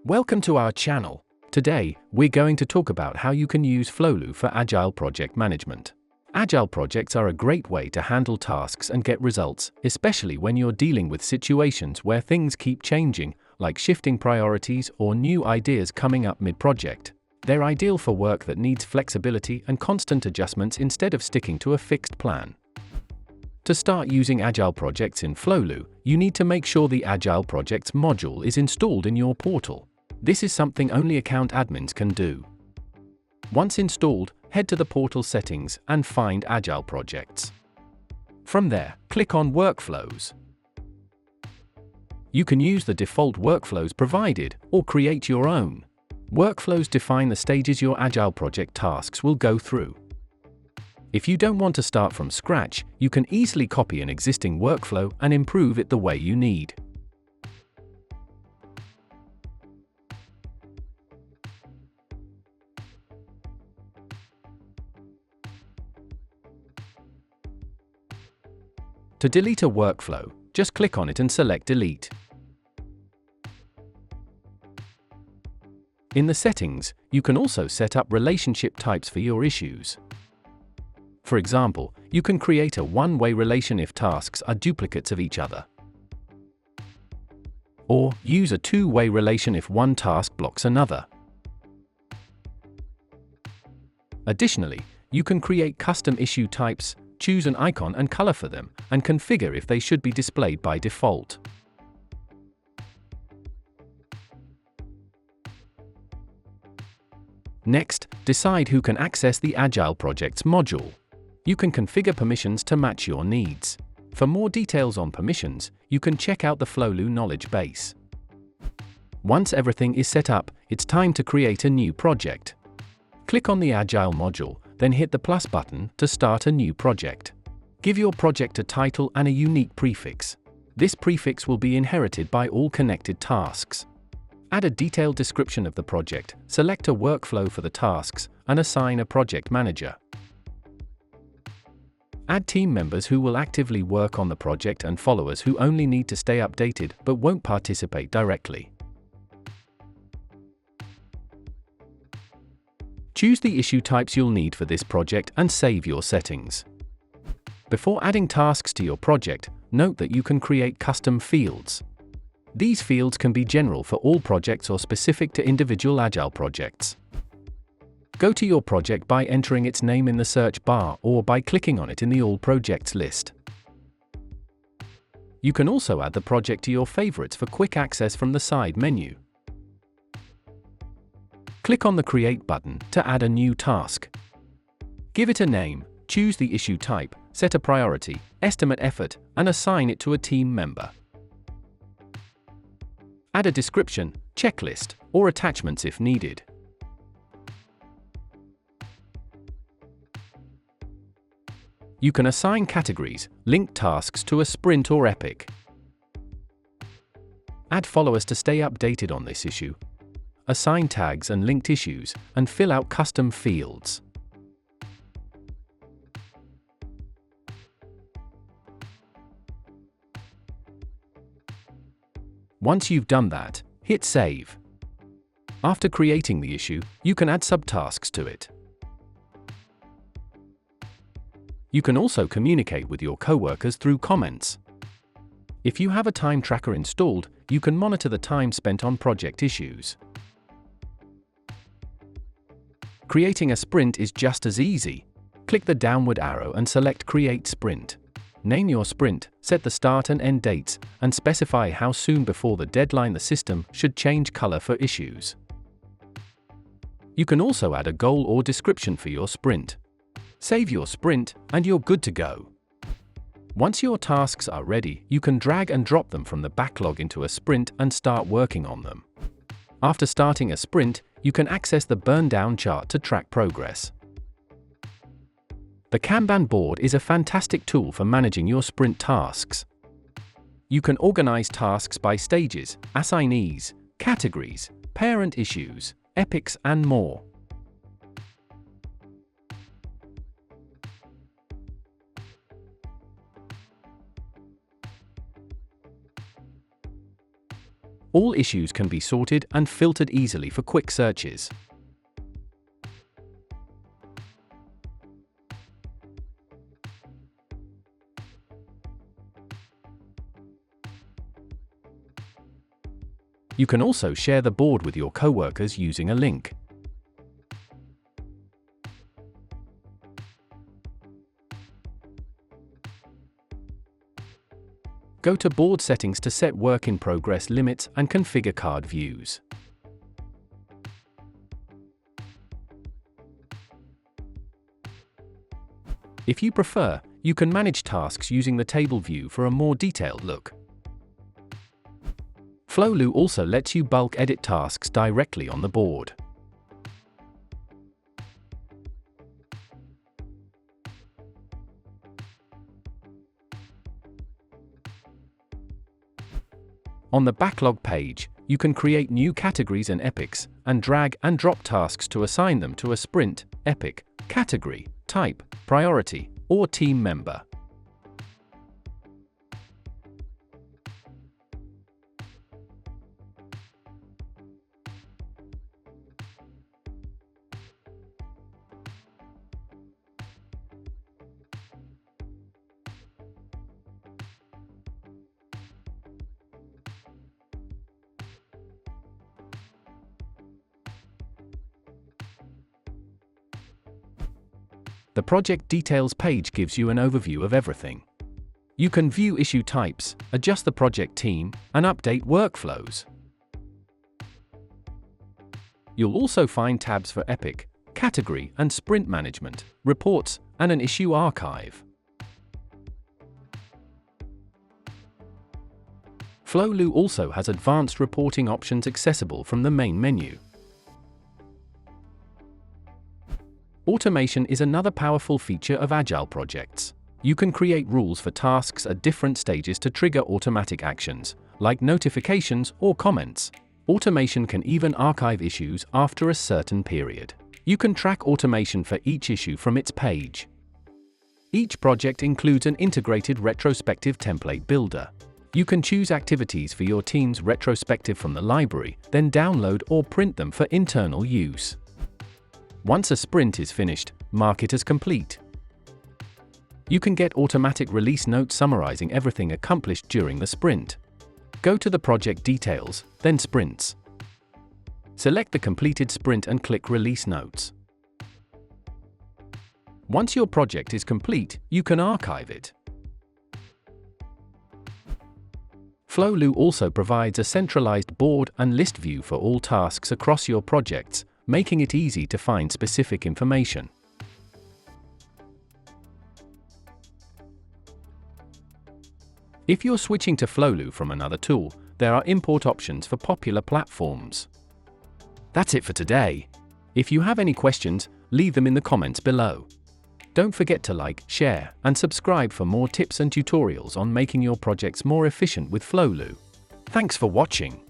Welcome to our channel. Today, we're going to talk about how you can use Flowlu for Agile Project Management. Agile projects are a great way to handle tasks and get results, especially when you're dealing with situations where things keep changing, like shifting priorities or new ideas coming up mid-project. They're ideal for work that needs flexibility and constant adjustments instead of sticking to a fixed plan. To start using Agile projects in Flowlu, you need to make sure the Agile Projects module is installed in your portal. This is something only account admins can do. Once installed, head to the portal settings and find Agile Projects. From there, click on Workflows. You can use the default workflows provided or create your own. Workflows define the stages your Agile project tasks will go through. If you don't want to start from scratch, you can easily copy an existing workflow and improve it the way you need. To delete a workflow, just click on it and select Delete. In the settings, you can also set up relationship types for your issues. For example, you can create a one-way relation if tasks are duplicates of each other. Or use a two-way relation if one task blocks another. Additionally, you can create custom issue types, choose an icon and color for them, and configure if they should be displayed by default. Next, decide who can access the Agile Projects module. You can configure permissions to match your needs. For more details on permissions, you can check out the Flowlu knowledge base. Once everything is set up, it's time to create a new project. Click on the Agile module, then hit the plus button to start a new project. Give your project a title and a unique prefix. This prefix will be inherited by all connected tasks. Add a detailed description of the project, select a workflow for the tasks, and assign a project manager. Add team members who will actively work on the project and followers who only need to stay updated but won't participate directly. Choose the issue types you'll need for this project and save your settings. Before adding tasks to your project, note that you can create custom fields. These fields can be general for all projects or specific to individual Agile projects. Go to your project by entering its name in the search bar or by clicking on it in the All Projects list. You can also add the project to your favorites for quick access from the side menu. Click on the Create button to add a new task. Give it a name, choose the issue type, set a priority, estimate effort, and assign it to a team member. Add a description, checklist, or attachments if needed. You can assign categories, link tasks to a sprint or epic. Add followers to stay updated on this issue. Assign tags and linked issues, and fill out custom fields. Once you've done that, hit Save. After creating the issue, you can add subtasks to it. You can also communicate with your coworkers through comments. If you have a time tracker installed, you can monitor the time spent on project issues. Creating a sprint is just as easy. Click the downward arrow and select Create Sprint. Name your sprint, set the start and end dates, and specify how soon before the deadline the system should change color for issues. You can also add a goal or description for your sprint. Save your sprint, and you're good to go. Once your tasks are ready, you can drag and drop them from the backlog into a sprint and start working on them. After starting a sprint, you can access the burn-down chart to track progress. The Kanban board is a fantastic tool for managing your sprint tasks. You can organize tasks by stages, assignees, categories, parent issues, epics, and more. All issues can be sorted and filtered easily for quick searches. You can also share the board with your coworkers using a link. Go to Board Settings to set work in progress limits and configure card views. If you prefer, you can manage tasks using the table view for a more detailed look. Flowlu also lets you bulk edit tasks directly on the board. On the Backlog page, you can create new categories and epics, and drag and drop tasks to assign them to a sprint, epic, category, type, priority, or team member. The Project Details page gives you an overview of everything. You can view issue types, adjust the project team, and update workflows. You'll also find tabs for epic, category and sprint management, reports, and an issue archive. Flowlu also has advanced reporting options accessible from the main menu. Automation is another powerful feature of Agile projects. You can create rules for tasks at different stages to trigger automatic actions, like notifications or comments. Automation can even archive issues after a certain period. You can track automation for each issue from its page. Each project includes an integrated retrospective template builder. You can choose activities for your team's retrospective from the library, then download or print them for internal use. Once a sprint is finished, mark it as complete. You can get automatic release notes summarizing everything accomplished during the sprint. Go to the project details, then sprints. Select the completed sprint and click Release Notes. Once your project is complete, you can archive it. Flowlu also provides a centralized board and list view for all tasks across your projects, making it easy to find specific information. If you're switching to Flowlu from another tool, there are import options for popular platforms. That's it for today. If you have any questions, leave them in the comments below. Don't forget to like, share, and subscribe for more tips and tutorials on making your projects more efficient with Flowlu. Thanks for watching.